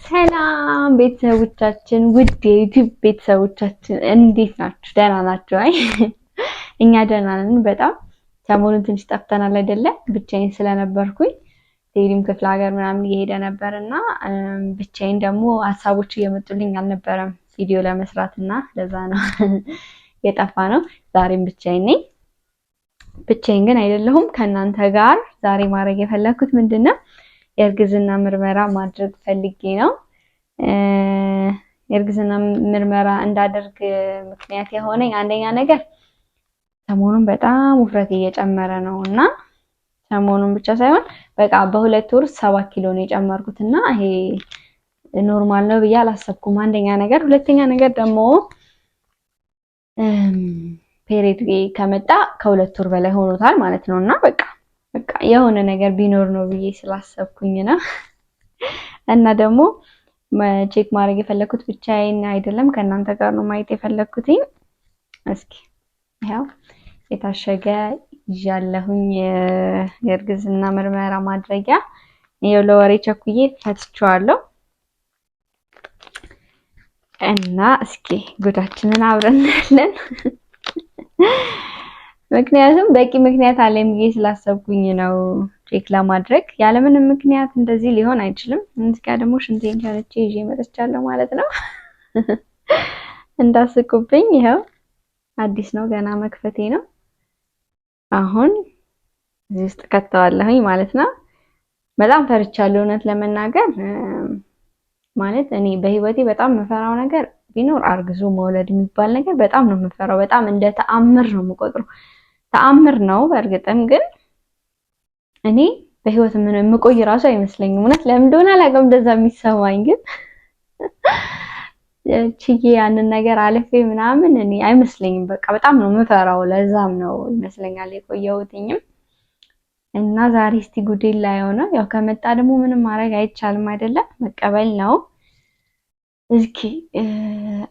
ሰላም ቤተሰቦቻችን፣ ውድ የዩቲዩብ ቤተሰቦቻችን እንዴት ናችሁ? ደህና ናችሁ? አይ እኛ ደህና ነን። በጣም ሰሞኑን ትንሽ ጠፍተናል አይደለ? ብቻዬን ስለነበርኩኝ ቴዲም ክፍለ ሀገር ምናምን እየሄደ ነበርና ብቻዬን ደግሞ ሀሳቦች እየመጡልኝ አልነበረም ቪዲዮ ለመስራት እና ለዛ ነው የጠፋ ነው። ዛሬም ብቻዬን ነኝ። ብቻዬን ግን አይደለሁም ከእናንተ ጋር ዛሬ ማድረግ የፈለኩት ምንድነው የእርግዝና ምርመራ ማድረግ ፈልጌ ነው። የእርግዝና ምርመራ እንዳደርግ ምክንያት የሆነኝ አንደኛ ነገር ሰሞኑን በጣም ውፍረት እየጨመረ ነው እና ሰሞኑን ብቻ ሳይሆን በቃ በሁለት ወር 7 ኪሎ ነው የጨመርኩት እና ይሄ ኖርማል ነው ብዬ አላሰብኩም። አንደኛ ነገር፣ ሁለተኛ ነገር ደግሞ ፔሪድ ከመጣ ከሁለት ወር በላይ ሆኖታል ማለት ነውና በቃ የሆነ ነገር ቢኖር ነው ብዬ ስላሰብኩኝ ነው። እና ደግሞ ቼክ ማድረግ የፈለኩት ብቻዬን አይደለም ከእናንተ ጋር ነው ማየት የፈለኩት። እስኪ ያው የታሸገ ይዣለሁኝ የእርግዝና ምርመራ ማድረጊያ። ይኸው ለወሬ ቸኩዬ ፈትቼዋለሁ እና እስኪ ጉዳችንን አብረን እናያለን። ምክንያቱም በቂ ምክንያት አለኝ ብዬ ስላሰብኩኝ ነው ቼክ ለማድረግ። ያለምንም ምክንያት እንደዚህ ሊሆን አይችልም። እንስካ ደግሞ ሽንቴን ቻለች ይዤ መጥቻለሁ ማለት ነው። እንዳስቁብኝ። ይኸው አዲስ ነው፣ ገና መክፈቴ ነው። አሁን እዚህ ውስጥ ከተዋለሁኝ ማለት ነው። በጣም ፈርቻለሁ እውነት ለመናገር ማለት እኔ በህይወቴ በጣም የምፈራው ነገር ቢኖር አርግዞ መውለድ የሚባል ነገር በጣም ነው የምፈራው። በጣም እንደ ተአምር ነው የምቆጥረው። ተአምር ነው በእርግጥም፣ ግን እኔ በህይወት ምን የምቆይ ራሱ አይመስለኝም። እውነት ለምን እንደሆነ አላውቅም እንደዛ የሚሰማኝ፣ ግን ችዬ ያንን ነገር አልፌ ምናምን እኔ አይመስለኝም። በቃ በጣም ነው የምፈራው። ለዛም ነው ይመስለኛል የቆየሁትኝም። እና ዛሬ እስቲ ጉዴን ላይ ሆነ። ያው ከመጣ ደግሞ ምንም ማድረግ አይቻልም አይደለም፣ መቀበል ነው። እስኪ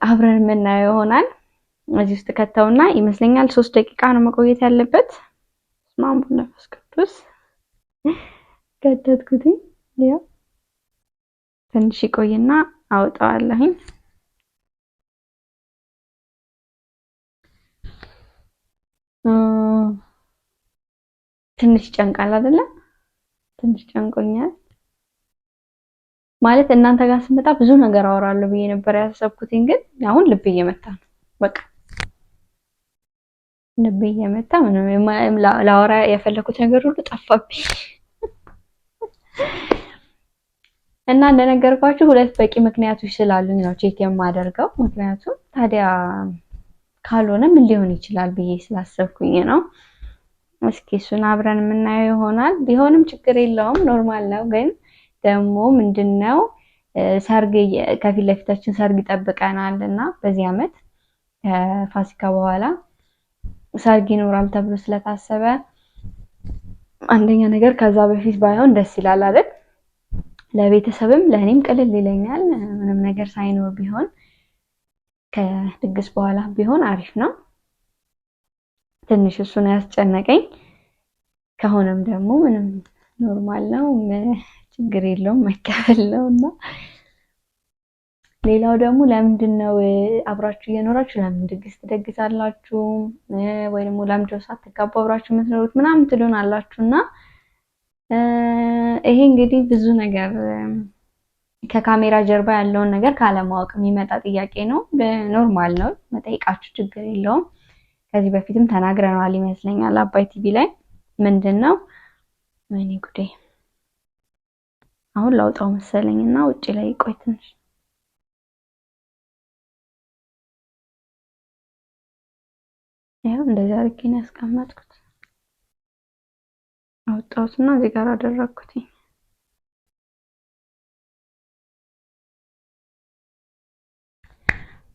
አብረን የምናየው ይሆናል። እዚህ ውስጥ ከተውና ይመስለኛል 3 ደቂቃ ነው መቆየት ያለበት። ማንቡ ነፍስ ቅዱስ ከተትኩት። ያው ትንሽ ይቆይና አውጣዋለሁኝ። ትንሽ ጨንቃል አይደለ? ትንሽ ጨንቆኛል ማለት እናንተ ጋር ስመጣ ብዙ ነገር አወራለሁ ብዬ ነበር ያሰብኩትኝ፣ ግን አሁን ልብ እየመታ ነው። በቃ ልብ እየመታ ምንም ላወራ የፈለኩት ነገር ሁሉ ጠፋብኝ። እና እንደነገርኳችሁ ሁለት በቂ ምክንያቶች ስላሉኝ ነው ቼክ የማደርገው። ምክንያቱም ታዲያ ካልሆነ ምን ሊሆን ይችላል ብዬ ስላሰብኩኝ ነው። እስኪ እሱን አብረን የምናየው ይሆናል። ቢሆንም ችግር የለውም ኖርማል ነው። ግን ደግሞ ምንድነው ሰርግ ከፊት ለፊታችን ሰርግ ይጠብቀናል እና በዚህ አመት ከፋሲካ በኋላ ሰርግ ይኖራል ተብሎ ስለታሰበ አንደኛ ነገር ከዛ በፊት ባይሆን ደስ ይላል አይደል? ለቤተሰብም ለእኔም ቅልል ይለኛል። ምንም ነገር ሳይኖር ቢሆን ከድግስ በኋላ ቢሆን አሪፍ ነው። ትንሽ እሱ ነው ያስጨነቀኝ። ከሆነም ደግሞ ምንም ኖርማል ነው፣ ችግር የለውም፣ መቀበል ነውና። ሌላው ደግሞ ለምንድን ነው አብራችሁ እየኖራችሁ ለምን ድግስ ትደግሳላችሁ ወይ ደግሞ ለምንድን ነው ሳትጋቡ አብራችሁ የምትኖሩት ምናምን ትሉን አላችሁና ይሄ እንግዲህ ብዙ ነገር ከካሜራ ጀርባ ያለውን ነገር ካለማወቅ የሚመጣ ጥያቄ ነው። ኖርማል ነው፣ መጠየቃችሁ ችግር የለውም። ከዚህ በፊትም ተናግረናል ይመስለኛል አባይ ቲቪ ላይ። ምንድነው ወይኔ ጉዴ፣ አሁን ላውጣው መሰለኝና ውጪ ላይ ቆይ ትንሽ ያው እንደዚህ አድርጌ ነው ያስቀመጥኩት። አውጣውትና እዚህ ጋር አደረኩት።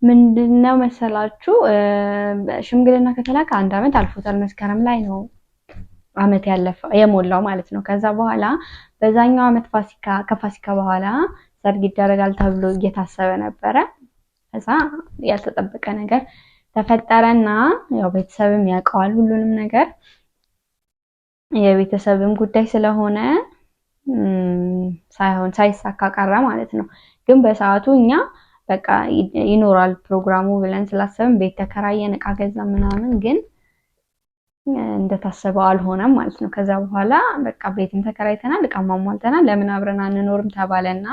ምንድነው መሰላችሁ ሽምግልና ከተላከ 1 አመት አልፎታል። መስከረም ላይ ነው አመት ያለፈው የሞላው ማለት ነው። ከዛ በኋላ በዛኛው አመት ከፋሲካ በኋላ ሰርግ ይደረጋል ተብሎ እየታሰበ ነበረ። ከዛ ያልተጠበቀ ነገር ተፈጠረና ያው ቤተሰብም ያውቀዋል ሁሉንም ነገር የቤተሰብም ጉዳይ ስለሆነ ሳይሳካ ቀረ ማለት ነው። ግን በሰዓቱ እኛ በቃ ይኖራል ፕሮግራሙ ብለን ስላሰብን ቤት ተከራየን፣ እቃ ገዛ ምናምን፣ ግን እንደታሰበው አልሆነም ማለት ነው። ከዛ በኋላ በቃ ቤትም ተከራይተናል፣ እቃም አሟልተናል፣ ለምን አብረን አንኖርም ተባለና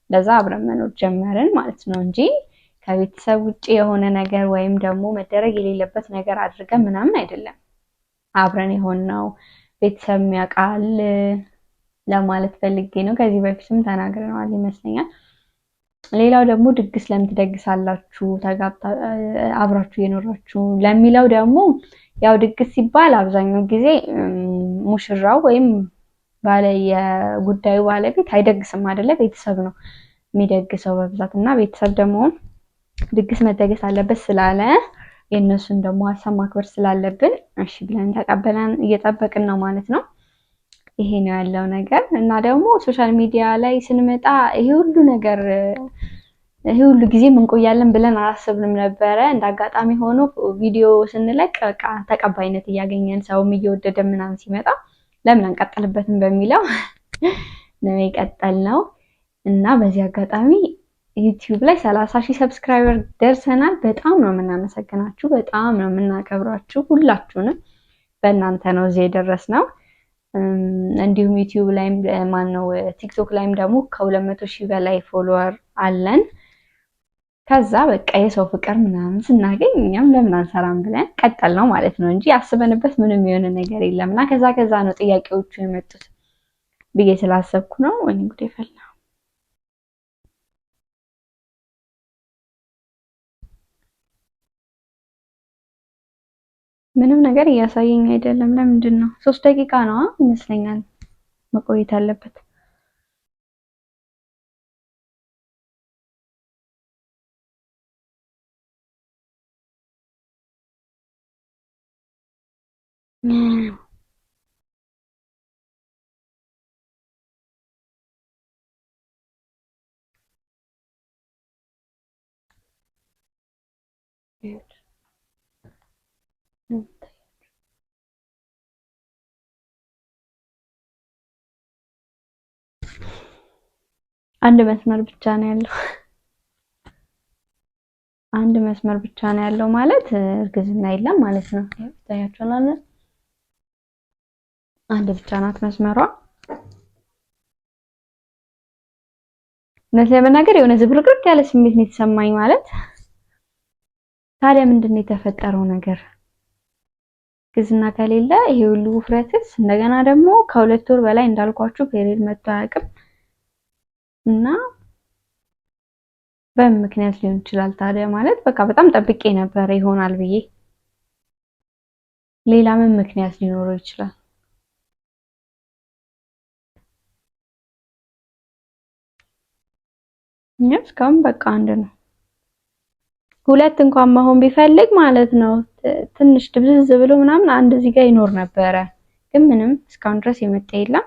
ለዛ አብረን መኖር ጀመርን ማለት ነው እንጂ ከቤተሰብ ውጪ የሆነ ነገር ወይም ደግሞ መደረግ የሌለበት ነገር አድርገን ምናምን አይደለም አብረን የሆነው። ቤተሰብ ያውቃል ለማለት ፈልጌ ነው። ከዚህ በፊትም ተናግረናል ይመስለኛል። ሌላው ደግሞ ድግስ ለምን ትደግሳላችሁ አብራችሁ የኖራችሁ ለሚለው ደግሞ ያው ድግስ ሲባል አብዛኛው ጊዜ ሙሽራው ወይም የጉዳዩ ባለቤት አይደግስም አይደለ? ቤተሰብ ነው የሚደግሰው በብዛት እና ቤተሰብ ደግሞ ድግስ መደገስ አለበት ስላለ የእነሱን ደግሞ ሀሳብ ማክበር ስላለብን እሺ ብለን ተቀበለን እየጠበቅን ነው ማለት ነው። ይሄ ነው ያለው ነገር እና ደግሞ ሶሻል ሚዲያ ላይ ስንመጣ ይሄ ሁሉ ጊዜ እንቆያለን ብለን አላሰብንም ነበረ። እንዳጋጣሚ ሆኖ ቪዲዮ ስንለቅ በቃ ተቀባይነት እያገኘን ሰውም እየወደደ ምናምን ሲመጣ ለምን አንቀጥልበትም በሚለው ነው የቀጠልነው እና በዚህ አጋጣሚ ዩቲዩብ ላይ 30,000 ሰብስክራይበር ደርሰናል። በጣም ነው የምናመሰግናችሁ፣ በጣም ነው የምናከብራችሁ ሁላችሁንም። በእናንተ ነው እዚህ የደረስነው። እንዲሁም ዩቲዩብ ላይም ቲክቶክ ላይም ደግሞ ከ200,000 በላይ ፎሎወር አለን። ከዛ በቃ የሰው ፍቅር ምናምን ስናገኝ እኛም ለምን አንሰራም ብለን ቀጠል ነው ማለት ነው እንጂ አስበንበት ምንም የሆነ ነገር የለም እና ከዛ ነው ጥያቄዎቹ የመጡት ብዬ ስላሰብኩ ነው። ወይኔ ጉዴ ፈላ። ምንም ነገር እያሳየኝ አይደለም። ለምንድን ነው? 3 ደቂቃ ነው ይመስለኛል መቆየት አለበት። አንድ መስመር ብቻ ነው ያለው። አንድ መስመር ብቻ ነው ያለው ማለት እርግዝና የለም ማለት ነው። ታያችኋል። አንድ ብቻ ናት መስመሯ። እውነት ለመናገር የሆነ ዝብርቅርቅ ያለ ስሜት ነው የተሰማኝ። ማለት ታዲያ ምንድን ነው የተፈጠረው ነገር? እርግዝና ከሌለ ይሄ ሁሉ ውፍረትስ? እንደገና ደግሞ ከ2 ወር በላይ እንዳልኳችሁ ፔሪድ መጥቶ አያውቅም እና በምን ምክንያት ሊሆን ይችላል ታዲያ? ማለት በቃ በጣም ጠብቄ ነበር ይሆናል ብዬ። ሌላ ምን ምክንያት ሊኖረው ይችላል? እስካሁን በቃ አንድ ነው። 2 እንኳን መሆን ቢፈልግ ማለት ነው ትንሽ ድብዝዝ ብሎ ምናምን አንድ እዚህ ጋር ይኖር ነበረ፣ ግን ምንም እስካሁን ድረስ የመጣ የለም።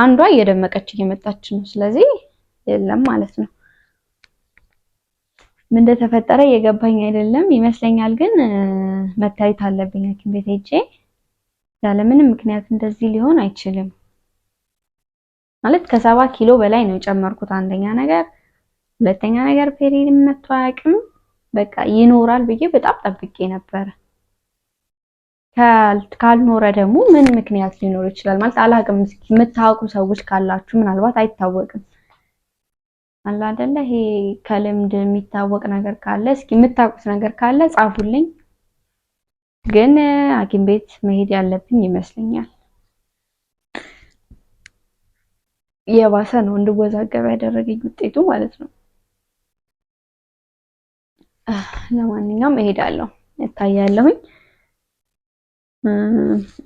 አንዷ እየደመቀች እየመጣች ነው። ስለዚህ የለም ማለት ነው። ምን እንደተፈጠረ እየገባኝ አይደለም ይመስለኛል፣ ግን መታየት አለብኝ ሐኪም ቤት ሄጄ። ያለ ምንም ምክንያት እንደዚህ ሊሆን አይችልም ማለት ከ70 ኪሎ በላይ ነው የጨመርኩት። አንደኛ ነገር፣ ሁለተኛ ነገር ፔሪድ መጥቶ አያውቅም። በቃ ይኖራል ብዬ በጣም ጠብቄ ነበር። ካልኖረ ደግሞ ምን ምክንያት ሊኖር ይችላል ማለት አላውቅም። እስኪ የምታውቁ ሰዎች ካላችሁ ምናልባት አይታወቅም አለ አይደለ? ይሄ ከልምድ የሚታወቅ ነገር ካለ እስኪ የምታውቁት ነገር ካለ ጻፉልኝ። ግን ሐኪም ቤት መሄድ ያለብኝ ይመስለኛል። የባሰ ነው እንድወዛገብ ያደረገኝ ውጤቱ ማለት ነው። ለማንኛውም እሄዳለሁ፣ እታያለሁኝ።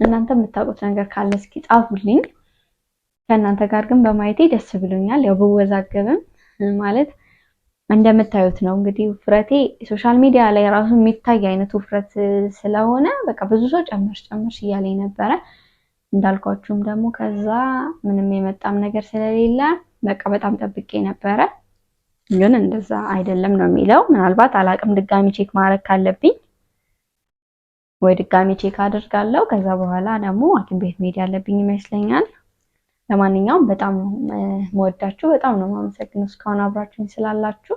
እናንተ የምታውቁት ነገር ካለ እስኪ ጻፉልኝ። ከእናንተ ጋር ግን በማየቴ ደስ ብሎኛል። ያው ብወዛገብም ማለት እንደምታዩት ነው እንግዲህ ውፍረቴ ሶሻል ሚዲያ ላይ ራሱ የሚታይ አይነት ውፍረት ስለሆነ በቃ ብዙ ሰው ጨመርሽ እያለኝ ነበረ። እንዳልኳችሁም ደግሞ ከዛ ምንም የመጣም ነገር ስለሌለ በቃ በጣም ጠብቄ ነበረ። ግን እንደዛ አይደለም ነው የሚለው። ምናልባት አላቅም፣ ድጋሚ ቼክ ማድረግ ካለብኝ ወይ ድጋሚ ቼክ አደርጋለሁ። ከዛ በኋላ ደግሞ ሐኪም ቤት መሄድ ያለብኝ ይመስለኛል። ለማንኛውም በጣም ነው የምወዳችሁ፣ በጣም ነው የማመሰግነው እስካሁን አብራችሁኝ ስላላችሁ።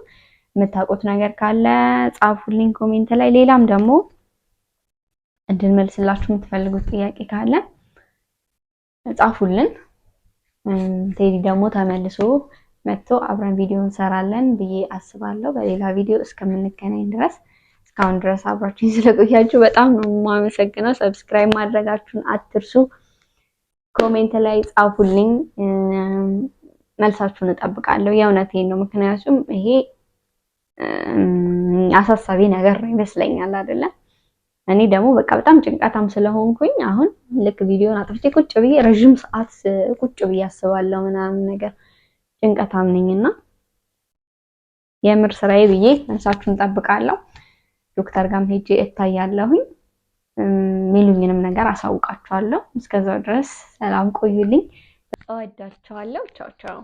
የምታውቁት ነገር ካለ ጻፉልኝ ኮሜንት ላይ። ሌላም ደግሞ እንድንመልስላችሁ የምትፈልጉት ጥያቄ ካለ ጻፉልን። ቴዲ ደግሞ ተመልሶ መጥቶ አብረን ቪዲዮ እንሰራለን ብዬ አስባለሁ። በሌላ ቪዲዮ እስከምንገናኝ ድረስ እስካሁን ድረስ አብራችሁኝ ስለቆያችሁ በጣም ነው የማመሰግነው። ሰብስክራይብ ማድረጋችሁን አትርሱ። ኮሜንት ላይ ጻፉልኝ፣ መልሳችሁን እጠብቃለሁ። የእውነቴን ነው። ምክንያቱም ይሄ አሳሳቢ ነገር ነው ይመስለኛል አይደለ? እኔ ደግሞ በቃ በጣም ጭንቀታም ስለሆንኩኝ አሁን ልክ ቪዲዮን አጥፍቼ ቁጭ ብዬ ረጅም ሰዓት ቁጭ ብዬ አስባለሁ ምናምን ነገር ጭንቀታም ነኝና የምር ስራዬ ብዬ መልሳችሁን እጠብቃለሁ። ዶክተር ጋርም ሄጄ እታያለሁኝ። ሚሉኝንም ነገር አሳውቃችኋለሁ። እስከዛው ድረስ ሰላም ቆዩልኝ። እወዳችኋለሁ። ቻው ቻው።